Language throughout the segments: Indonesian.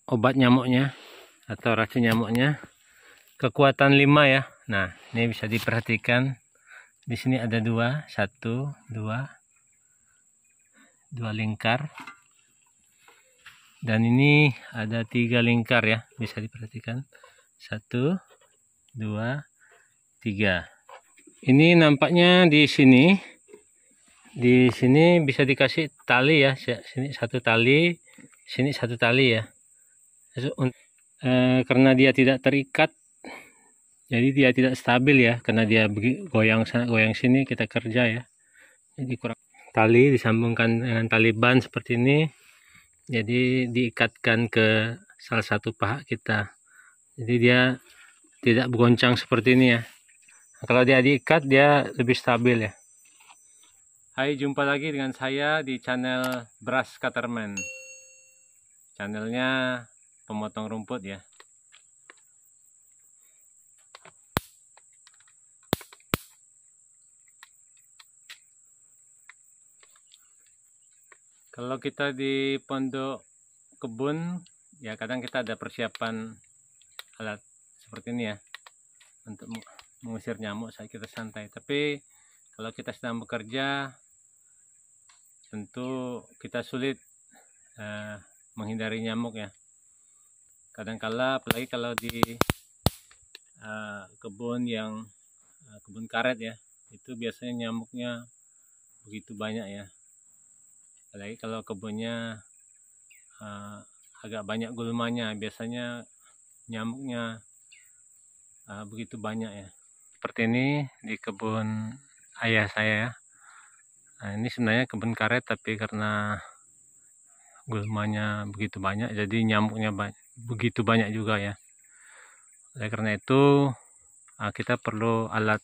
obat nyamuknya atau racun nyamuknya. Kekuatan 5 ya. Nah, ini bisa diperhatikan. Di sini ada 2, 1, 2 lingkar. Dan ini ada 3 lingkar ya, bisa diperhatikan. 1, 2, 3. Ini nampaknya di sini. Di sini bisa dikasih tali ya. Sini 1 tali, sini 1 tali ya. Karena dia tidak terikat, jadi dia tidak stabil ya, karena dia goyang sana goyang sini kita kerja ya. Jadi kurang tali disambungkan dengan tali ban seperti ini, jadi diikatkan ke salah satu paha kita, jadi dia tidak bergoncang seperti ini ya. Nah, kalau dia diikat dia lebih stabil ya. Hai, jumpa lagi dengan saya di channel Brush Cutterman. Channelnya pemotong rumput ya. Kalau kita di pondok kebun ya, kadang kita ada persiapan alat seperti ini ya untuk mengusir nyamuk saat kita santai. Tapi kalau kita sedang bekerja, tentu kita sulit menghindari nyamuk ya. Kadangkala apalagi kalau di kebun yang kebun karet ya, itu biasanya nyamuknya begitu banyak ya. Apalagi kalau kebunnya agak banyak gulmanya, biasanya nyamuknya begitu banyak ya. Seperti ini di kebun ayah saya ya. Nah, ini sebenarnya kebun karet, tapi karena gulmanya begitu banyak, jadi nyamuknya begitu banyak juga ya. Oleh karena itu kita perlu alat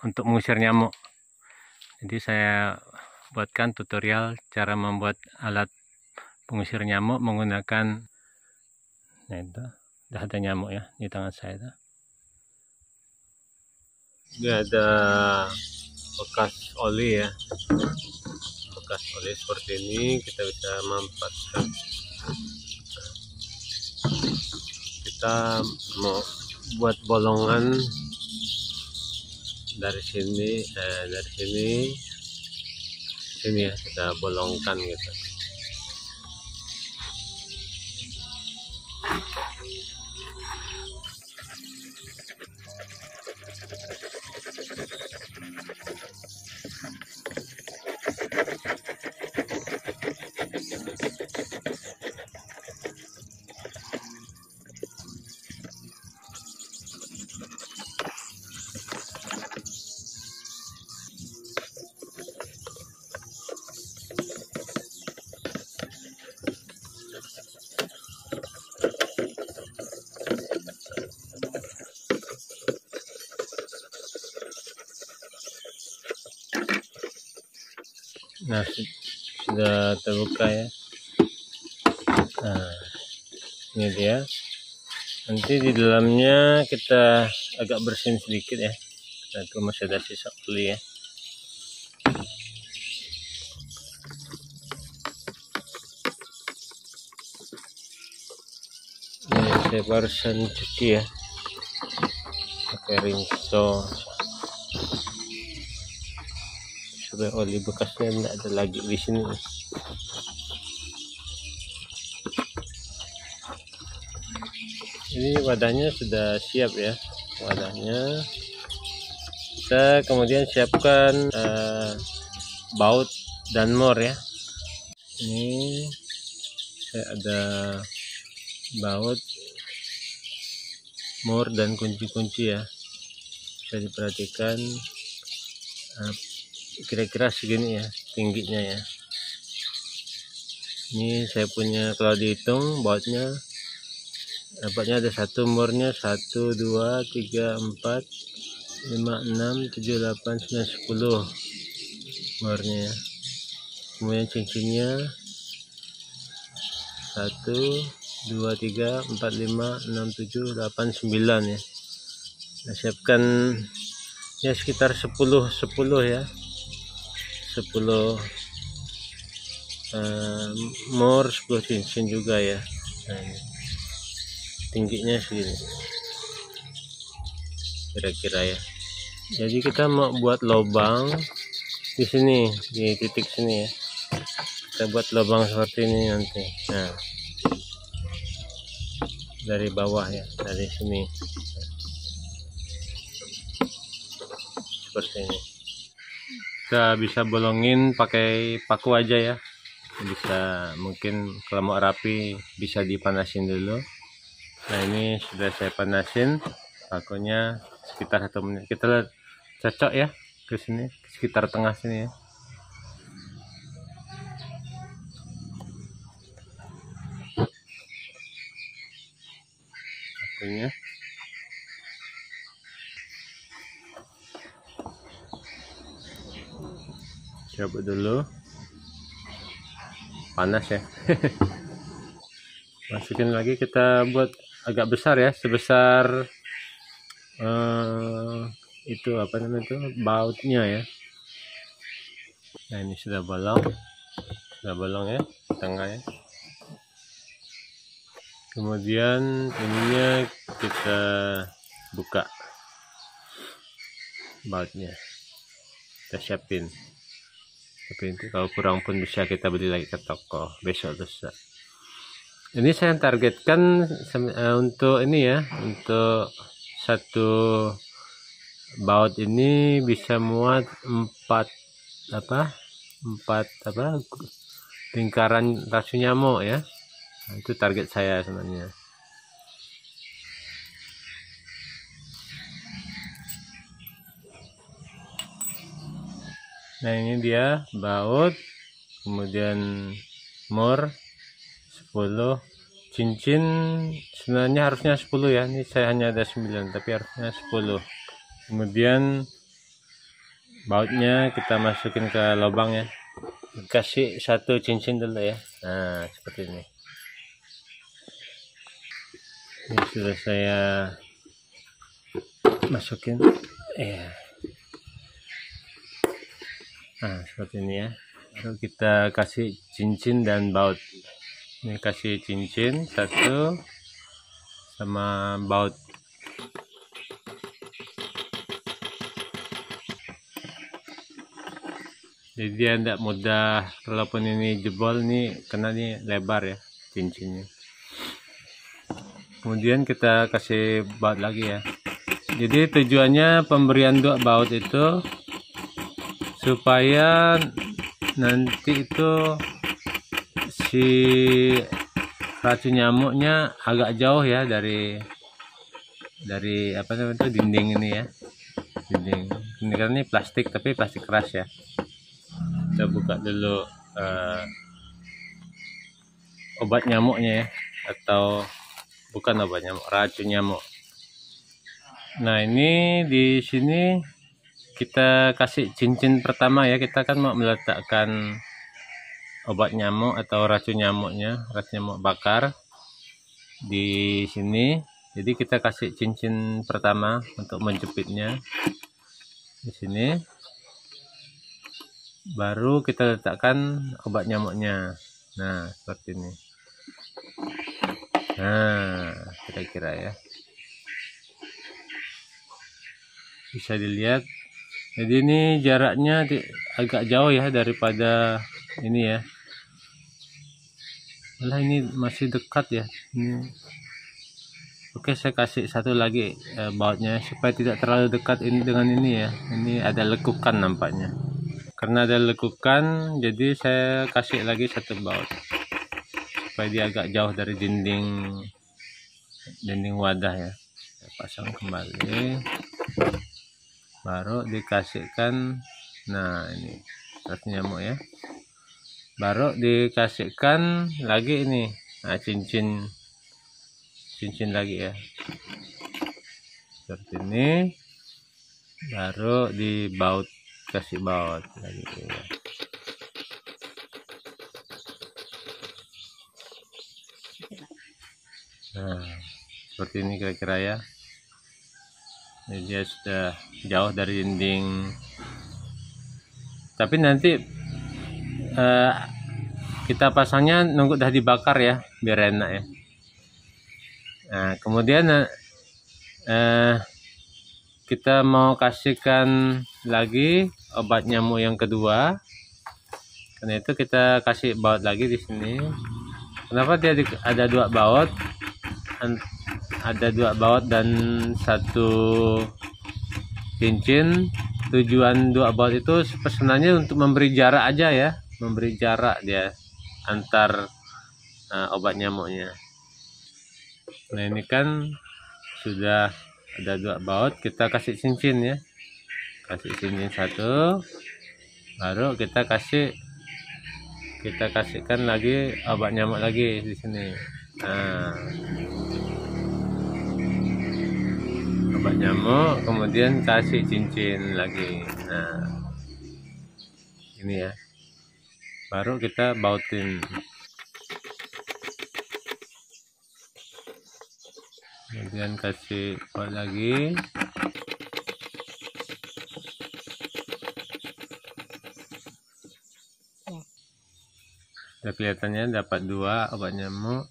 untuk mengusir nyamuk. Jadi saya buatkan tutorial cara membuat alat pengusir nyamuk menggunakan, nah itu udah ada nyamuk ya di tangan saya itu. Ini ada bekas oli ya, bekas oli seperti ini kita bisa manfaatkan. Kita mau buat bolongan dari sini, sini ya, kita bolongkan gitu. Nah, sudah terbuka ya. Nah, ini dia. Nanti di dalamnya kita agak bersihin sedikit ya, karena itu masih ada sisa oli ya. Ini saya barusan cuci ya, pakai rinso supaya oli bekasnya tidak ada lagi di sini. Ini wadahnya sudah siap ya, wadahnya. Kita kemudian siapkan baut dan mor ya. Ini saya ada baut, mor dan kunci-kunci ya. Bisa diperhatikan kira-kira segini ya tingginya ya. Ini saya punya, kalau dihitung bautnya dapatnya ada 1, mornya 1, 2, 3, 4, 5, 6, 7, 8, 9, 10 mornya ya. Kemudian cincinnya 1, 2, 3, 4, 5, 6, 7, 8, 9 ya. Nah, siapkan ya sekitar 10 ya, 10 mor, 10 cincin juga ya. Nah, ini. tingginya segini kira-kira ya. Jadi kita mau buat lubang di sini, di titik sini ya. Kita buat lubang seperti ini nanti. Nah, dari bawah ya, dari sini seperti ini. Kita bisa bolongin pakai paku aja ya. Bisa, mungkin kalau mau rapi bisa dipanasin dulu. Nah, ini sudah saya panasin pakunya sekitar 1 menit. Kita lihat cocok ya ke sini, sekitar tengah sini ya. Pakunya coba dulu, panas ya. Masukin lagi, kita buat agak besar ya, sebesar itu apa namanya itu, bautnya ya. Nah, ini sudah bolong ya, tengah ya. Kemudian ininya kita buka bautnya, kita siapin. Tapi itu kalau kurang pun bisa kita beli lagi ke toko besok lusa. Ini saya targetkan untuk ini ya, untuk satu baut ini bisa muat 4 lingkaran racun nyamuk ya. Nah, itu target saya sebenarnya. Nah, ini dia baut, kemudian mur 10, cincin sebenarnya harusnya 10 ya. Ini saya hanya ada 9, tapi harusnya 10. Kemudian bautnya kita masukin ke lubang ya. Kasih 1 cincin dulu ya. Nah, seperti ini. Ini sudah saya masukin. Nah, seperti ini ya. Lalu kita kasih cincin dan baut. Ini kasih cincin 1 sama baut. Jadi dia tidak mudah, walaupun ini jebol nih, karena ini lebar ya cincinnya. Kemudian kita kasih baut lagi ya. Jadi tujuannya pemberian 2 baut itu supaya nanti itu si racun nyamuknya agak jauh ya dari apa namanya itu, dinding ini ya. Dinding ini kan ini plastik, tapi plastik keras ya. Kita buka dulu obat nyamuknya ya, atau bukan obat nyamuk, racun nyamuk. Nah, ini di sini kita kasih cincin pertama ya. Kita kan mau meletakkan obat nyamuk atau racun nyamuknya, racun nyamuk bakar di sini. Jadi kita kasih cincin pertama untuk menjepitnya di sini. Baru kita letakkan obat nyamuknya. Nah, seperti ini. Nah, kira-kira ya. Bisa dilihat. Jadi ini jaraknya agak jauh ya daripada ini ya. Malah ini masih dekat ya. Ini. Oke, saya kasih 1 lagi bautnya supaya tidak terlalu dekat ini dengan ini ya. Ini ada lekukan nampaknya. Karena ada lekukan, jadi saya kasih lagi 1 baut supaya dia agak jauh dari dinding wadah ya. Saya pasang kembali, baru dikasihkan. Nah, ini racun nyamuk ya. Baru dikasihkan lagi ini. Nah, cincin lagi ya. Seperti ini. Baru dibaut, kasih baut lagi ya. Nah, seperti ini kira-kira ya. Jadi dia sudah jauh dari dinding. Tapi nanti kita pasangnya nunggu dah dibakar ya, biar enak ya. Nah, kemudian kita mau kasihkan lagi obat nyamuk yang kedua. Karena itu kita kasih baut lagi di sini. Kenapa dia ada 2 baut? Ada 2 baut dan 1 cincin. Tujuan 2 baut itu sebenarnya untuk memberi jarak aja ya, memberi jarak dia antar obat nyamuknya. Nah, ini kan sudah ada 2 baut, kita kasih cincin ya, kasih cincin 1, baru kita kasihkan lagi obat nyamuk lagi di sini. Nah, obat nyamuk, kemudian kasih cincin lagi. Nah, ini ya, baru kita bautin. Kemudian kasih baut lagi. Udah kelihatannya dapat 2 obat nyamuk.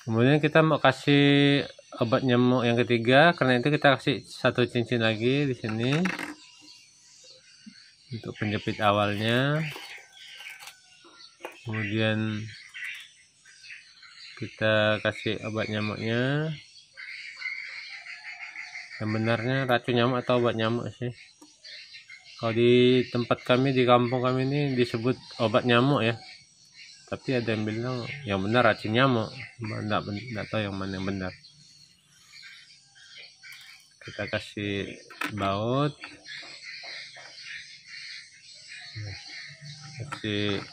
Kemudian kita mau kasih obat nyamuk yang ketiga, karena itu kita kasih 1 cincin lagi di sini untuk penjepit awalnya. Kemudian kita kasih obat nyamuknya. Yang benarnya racun nyamuk atau obat nyamuk sih? Kalau di tempat kami, di kampung kami ini disebut obat nyamuk ya. Tapi ada yang bilang yang benar racun nyamuk. Enggak tahu yang mana yang benar. Kita kasih baut. Kasih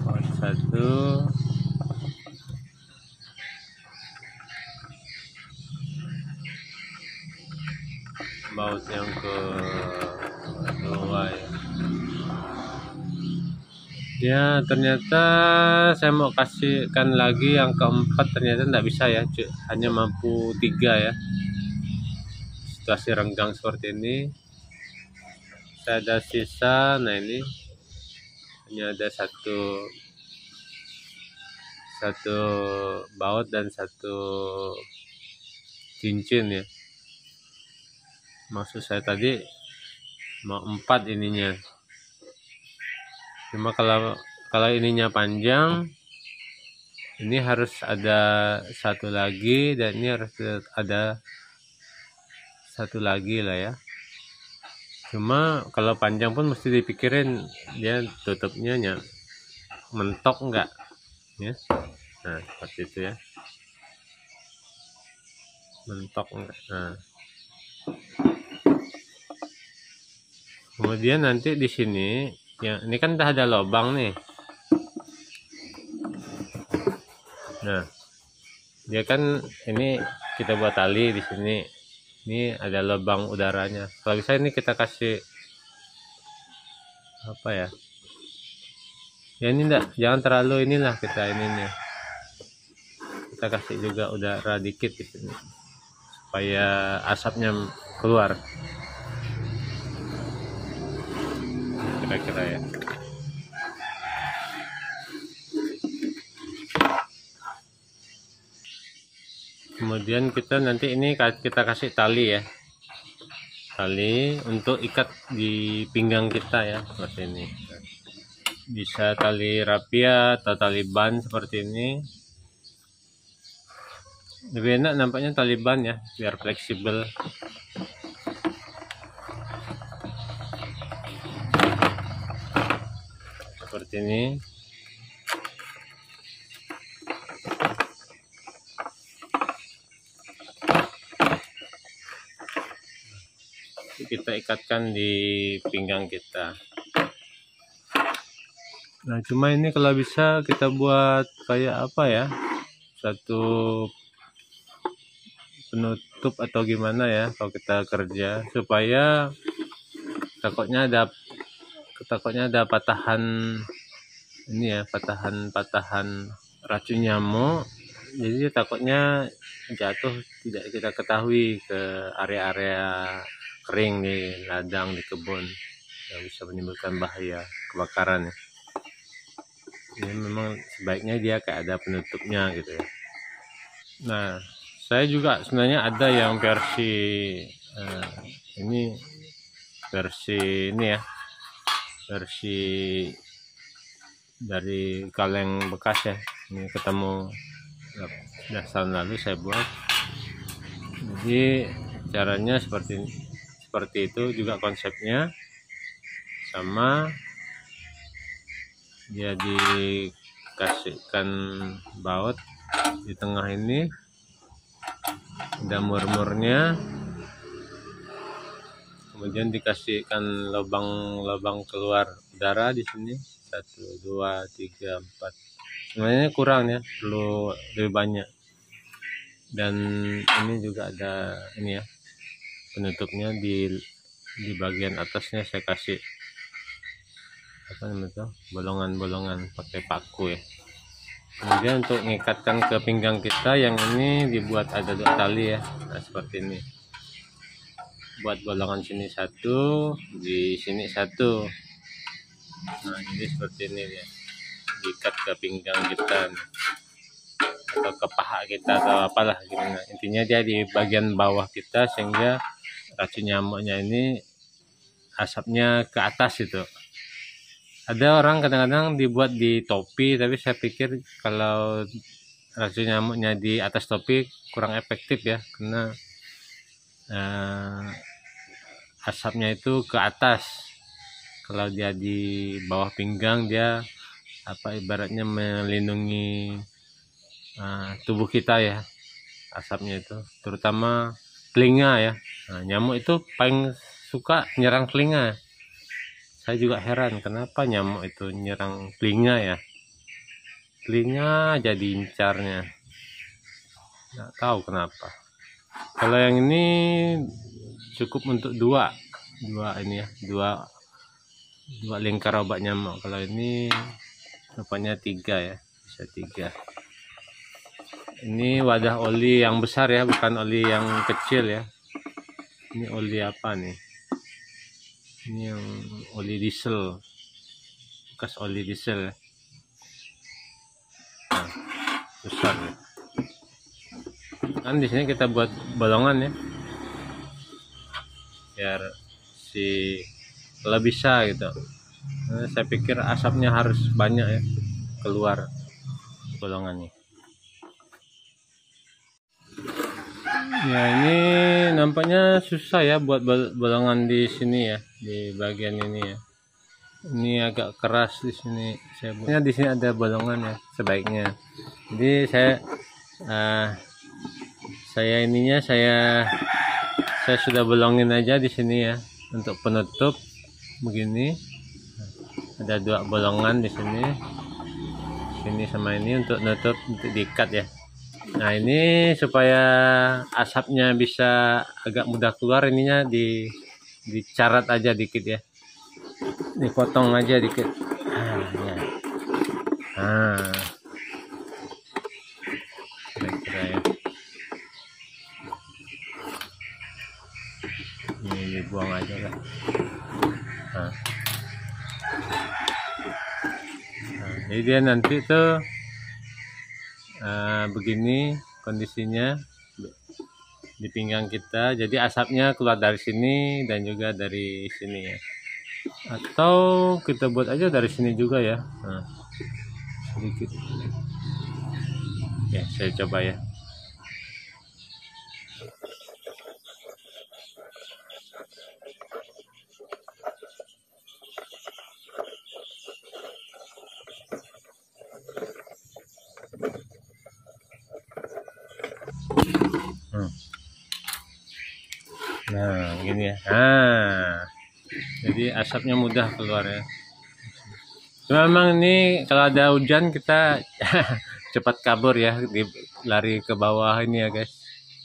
baut 1. Baut yang kedua ya. Ya, ternyata saya mau kasihkan lagi yang keempat, ternyata tidak bisa ya, hanya mampu 3 ya. Situasi renggang seperti ini. Saya ada sisa, nah ini hanya ada satu baut dan 1 cincin ya. Maksud saya tadi mau 4 ininya. Cuma kalau ininya panjang, ini harus ada 1 lagi, dan ini harus ada 1 lagi lah ya. Cuma kalau panjang pun mesti dipikirin dia tutupnya mentok enggak ya. Nah, seperti itu ya, mentok enggak. Nah, kemudian nanti di sini ya, ini kan udah ada lubang nih. Nah, dia kan ini kita buat tali di sini. Ini ada lubang udaranya. Kalau bisa ini kita kasih apa ya? Ya ini jangan terlalu inilah kita ininya. Kita kasih juga udara dikit di sini supaya asapnya keluar. Kira-kira ya. Kemudian kita nanti ini kita kasih tali ya, tali untuk ikat di pinggang kita ya, seperti ini. Bisa tali rapia atau tali ban seperti ini. Lebih enak nampaknya tali ban ya, biar fleksibel. Seperti ini. Kita ikatkan di pinggang kita. Nah, cuma ini kalau bisa kita buat kayak apa ya, satu penutup atau gimana ya kalau kita kerja, supaya takutnya ada patahan ini ya, patahan racun nyamuk. Jadi takutnya jatuh tidak kita ketahui ke area-area kering di ladang, di kebun, yang bisa menimbulkan bahaya kebakaran ya. Ini memang sebaiknya dia kayak ada penutupnya gitu ya. Nah, saya juga sebenarnya ada yang versi ini ya, versi dari kaleng bekas ya. Ini ketemu sudah tahun lalu saya buat. Jadi caranya seperti itu juga konsepnya, sama dia dikasihkan baut di tengah ini, ada murmurnya, kemudian dikasihkan lubang keluar udara di sini 1 2 3 4. Sebenarnya kurang ya, perlu lebih banyak. Dan ini juga ada ini ya, penutupnya di bagian atasnya saya kasih apa namanya itu, bolongan-bolongan pakai paku ya. Kemudian untuk mengikatkan ke pinggang kita yang ini dibuat ada 2 tali ya. Nah, seperti ini. Buat bolongan sini 1, di sini 1. Nah, jadi seperti ini ya. Diikat ke pinggang kita nih, atau ke paha kita atau apalah gitu. Nah, intinya dia di bagian bawah kita sehingga racun nyamuknya ini asapnya ke atas itu. Ada orang kadang-kadang dibuat di topi, tapi saya pikir kalau racun nyamuknya di atas topi kurang efektif ya, karena asapnya itu ke atas. Kalau dia di bawah pinggang, dia ibaratnya melindungi tubuh kita ya, asapnya itu, terutama telinga ya. Nah, nyamuk itu paling suka nyerang telinga. Saya juga heran kenapa nyamuk itu nyerang telinga ya. Telinga jadi incarnya. Nggak tahu kenapa. Kalau yang ini cukup untuk 2 ini ya, 2 lingkar obat nyamuk. Kalau ini rupanya 3 ya, bisa 3. Ini wadah oli yang besar ya, bukan oli yang kecil ya. Ini oli apa nih? Ini yang oli diesel, bekas oli diesel. Nah, besar ya. Kan di sini kita buat bolongan ya, biar kalau bisa gitu. Nah, saya pikir asapnya harus banyak ya keluar bolongannya. Ya, ini nampaknya susah ya buat bolongan di sini ya, di bagian ini ya. Ini agak keras di sini. Saya buatnya di sini ada bolongan ya, sebaiknya. Jadi saya sudah bolongin aja di sini ya untuk penutup begini. Ada 2 bolongan di sini. Sini sama ini untuk nutup, untuk diikat ya. Nah, ini supaya asapnya bisa agak mudah keluar, ininya dicarat aja dikit ya, dipotong aja dikit. Ya. Kira-kira ya. Ini dibuang aja lah. Jadi dia nanti tuh begini kondisinya di pinggang kita. Jadi asapnya keluar dari sini dan juga dari sini ya. Atau kita buat aja dari sini juga ya. Sedikit. Ya, saya coba ya. Nah, gini ya. Jadi asapnya mudah keluar ya. Memang ini kalau ada hujan kita cepat kabur ya, lari ke bawah ini ya guys,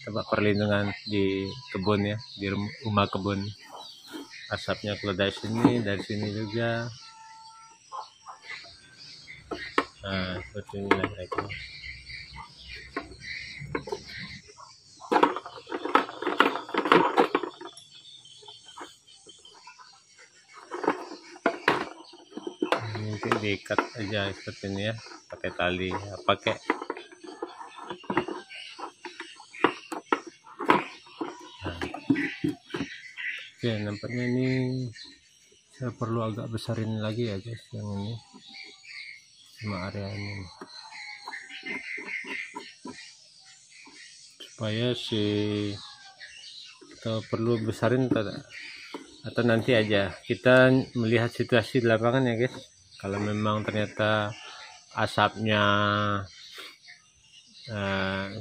tempat perlindungan di kebun ya, di rumah kebun. Asapnya keluar dari sini juga. Nah, seperti ini lagi. Nanti diikat aja seperti ini ya, pakai tali, pakai oke. Nampaknya ini saya perlu agak besarin lagi ya guys, yang ini sama area ini, supaya kita perlu besarin atau nanti aja kita melihat situasi di lapangan ya guys. Kalau memang ternyata asapnya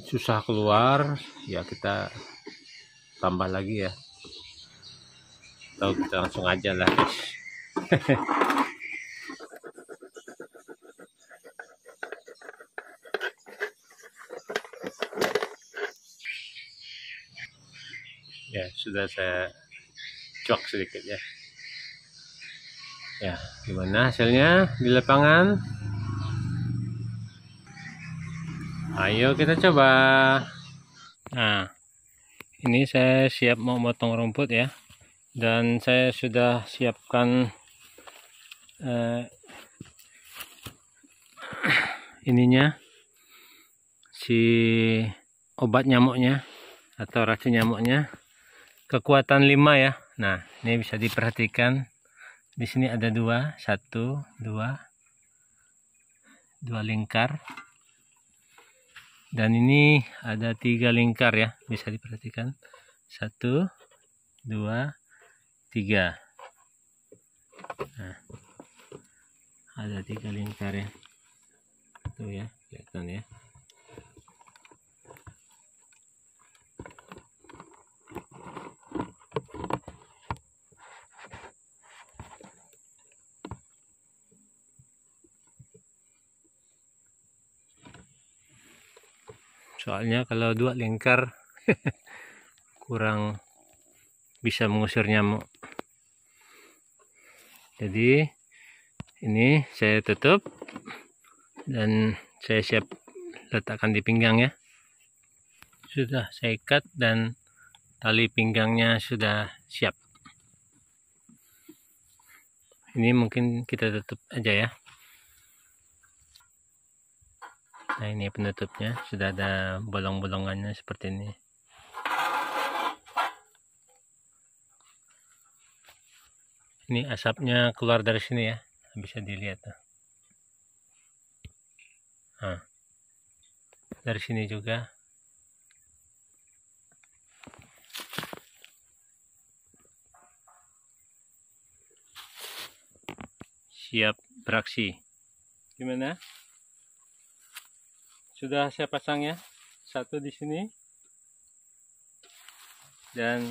susah keluar, ya kita tambah lagi ya, atau kita langsung aja lah guys. Ya sudah saya cuak sedikit ya. Ya, gimana hasilnya di lapangan? Ayo kita coba. Nah, ini saya siap mau potong rumput ya, dan saya sudah siapkan ininya, si obat nyamuknya atau racun nyamuknya, kekuatan 5 ya. Nah, ini bisa diperhatikan. Di sini ada 2, 1, 2 lingkar, dan ini ada 3 lingkar ya, bisa diperhatikan. 1, 2, 3. Nah, ada 3 lingkar ya, tuh ya, kelihatan ya. Soalnya kalau 2 lingkar kurang bisa mengusir nyamuk. Jadi ini saya tutup dan saya siap letakkan di pinggang ya. Sudah saya ikat dan tali pinggangnya sudah siap. Ini mungkin kita tutup aja ya. Nah, ini penutupnya, sudah ada bolong-bolongannya seperti ini. Ini asapnya keluar dari sini ya, bisa dilihat. Nah, dari sini juga. Siap beraksi. Gimana? Sudah saya pasang ya, 1 di sini dan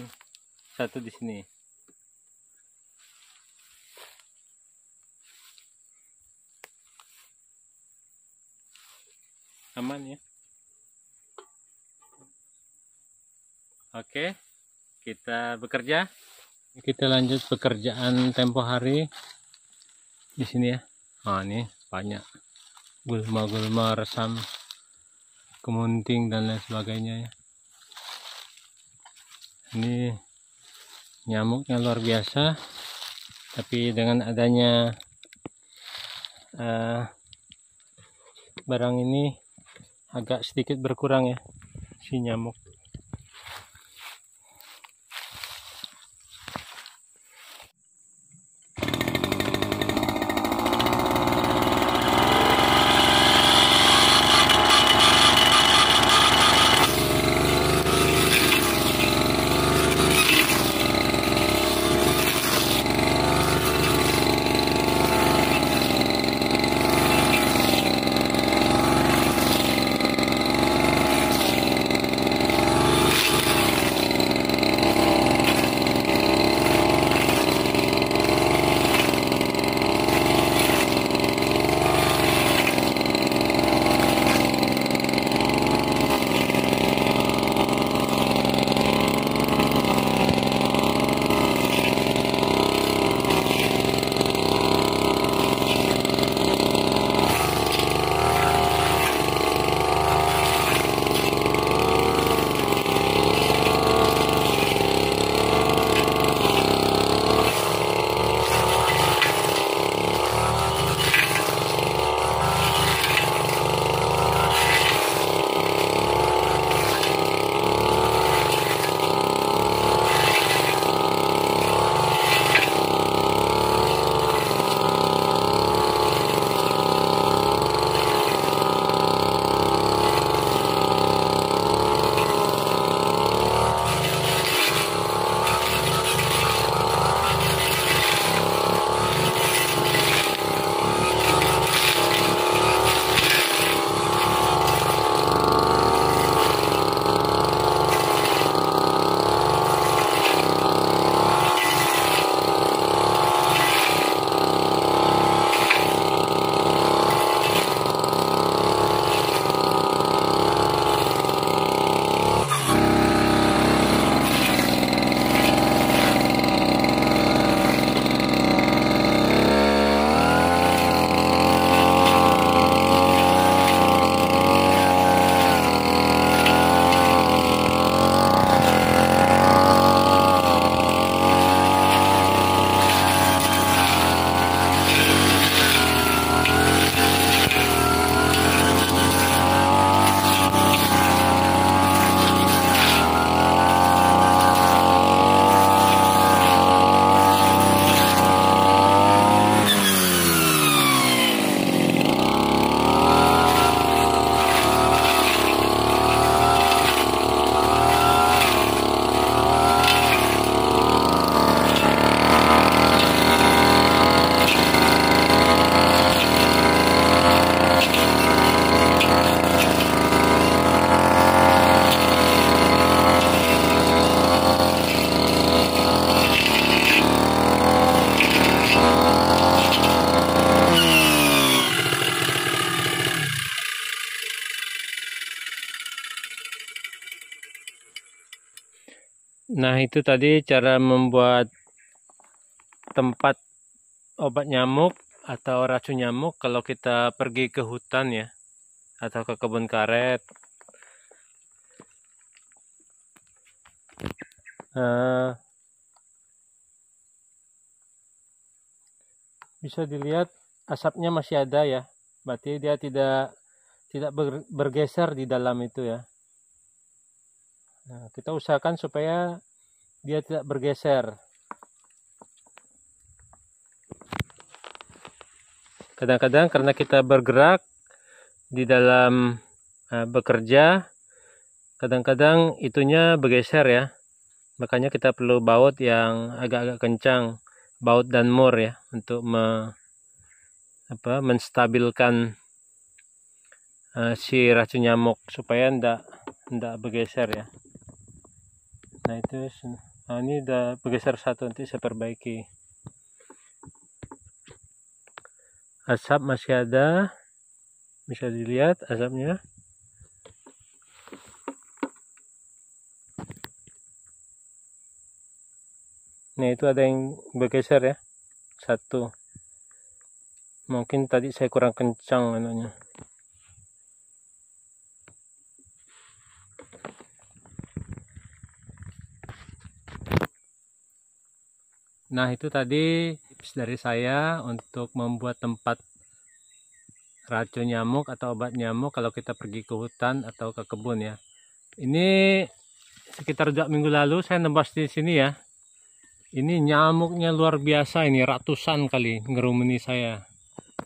1 di sini. Aman ya. Oke, kita bekerja. Kita lanjut pekerjaan tempo hari di sini ya. Oh, ini banyak gulma-gulma, resam, kemunting dan lain sebagainya ya. Ini nyamuknya luar biasa, tapi dengan adanya barang ini agak sedikit berkurang ya si nyamuk. Nah, itu tadi cara membuat tempat obat nyamuk atau racun nyamuk kalau kita pergi ke hutan ya, atau ke kebun karet. Bisa dilihat asapnya masih ada ya, berarti dia tidak bergeser di dalam itu ya. Nah, kita usahakan supaya dia tidak bergeser. Kadang-kadang karena kita bergerak di dalam bekerja, kadang-kadang itunya bergeser ya. Makanya kita perlu baut yang agak-agak kencang, baut dan mur ya, untuk menstabilkan si racun nyamuk supaya ndak bergeser ya. Nah itu, ini udah bergeser satu, nanti saya perbaiki. Asap masih ada, bisa dilihat asapnya. Nah itu ada yang bergeser ya, satu. Mungkin tadi saya kurang kencang anunya. Nah itu tadi tips dari saya untuk membuat tempat racun nyamuk atau obat nyamuk kalau kita pergi ke hutan atau ke kebun ya. Ini sekitar 2 minggu lalu saya nebas di sini ya. Ini nyamuknya luar biasa, ini ratusan kali ngerumuni saya.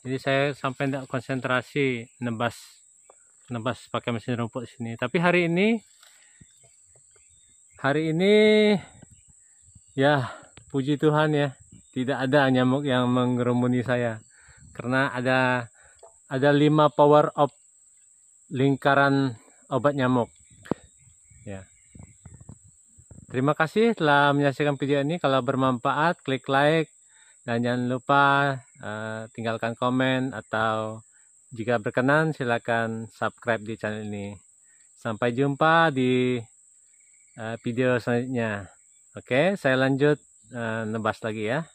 Jadi saya sampai tidak konsentrasi nebas pakai mesin rumput sini. Tapi hari ini ya puji Tuhan ya, tidak ada nyamuk yang mengerumuni saya. Karena ada 5 power of lingkaran obat nyamuk. Ya. Terima kasih telah menyaksikan video ini. Kalau bermanfaat, klik like dan jangan lupa tinggalkan komen, atau jika berkenan silakan subscribe di channel ini. Sampai jumpa di video selanjutnya. Oke, saya lanjut nebas lagi ya.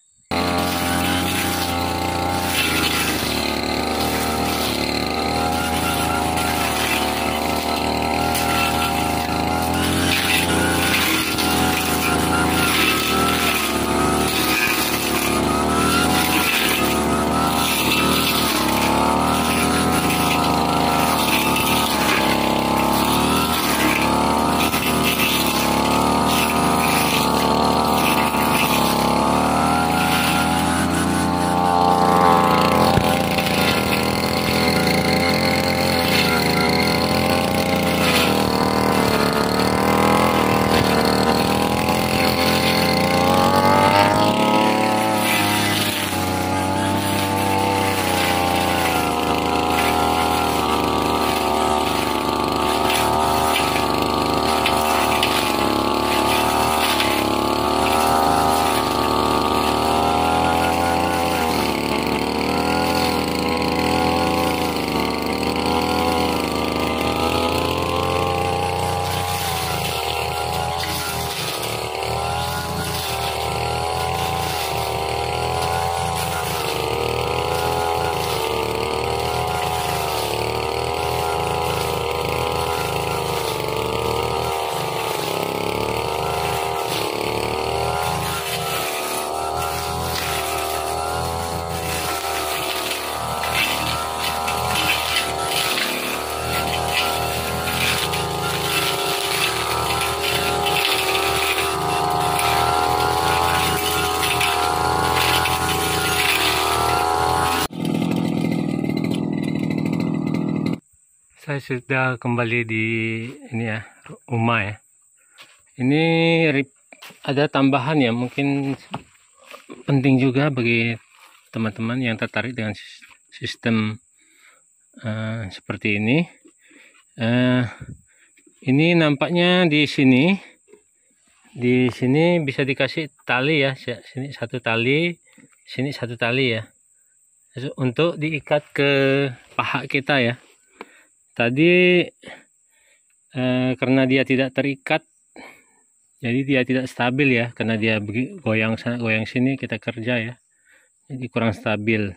Saya sudah kembali di ini ya, rumah ya. Ini ada tambahan ya, mungkin penting juga bagi teman-teman yang tertarik dengan sistem seperti ini. Ini nampaknya di sini bisa dikasih tali ya, sini satu tali, sini satu tali ya, untuk diikat ke paha kita ya. Tadi karena dia tidak terikat, Jadi dia tidak stabil ya, karena dia goyang sana goyang sini kita kerja ya. Jadi kurang stabil.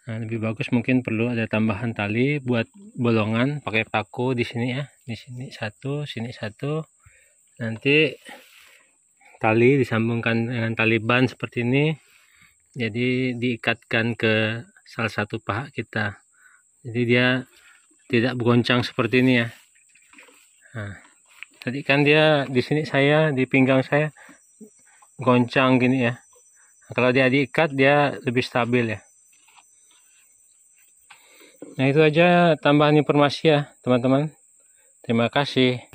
Nah, lebih bagus mungkin perlu ada tambahan tali buat bolongan pakai paku di sini ya. Di sini satu, sini satu. Nanti tali disambungkan dengan tali ban seperti ini. Jadi diikatkan ke salah satu paha kita. Jadi dia tidak bergoncang seperti ini ya. Nah, tadi kan dia di sini saya di pinggang saya goncang gini ya. Nah, kalau dia diikat dia lebih stabil ya. Nah, itu aja tambahan informasi ya teman-teman. Terima kasih.